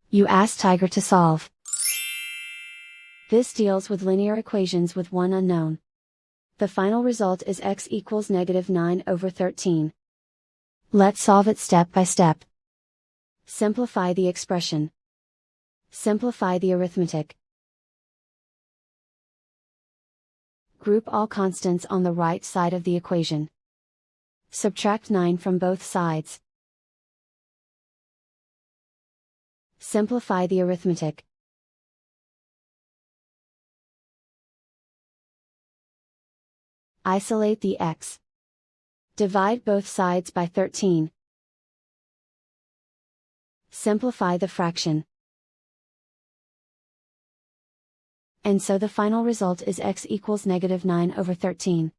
You ask Tiger to solve. This deals with linear equations with one unknown. The final result is x equals -9/13. Let's solve it step by step. Simplify the expression. Simplify the arithmetic. Group all constants on the right side of the equation. Subtract 9 from both sides. Simplify the arithmetic. Isolate the x. Divide both sides by 13. Simplify the fraction. And so the final result is x equals -9/13.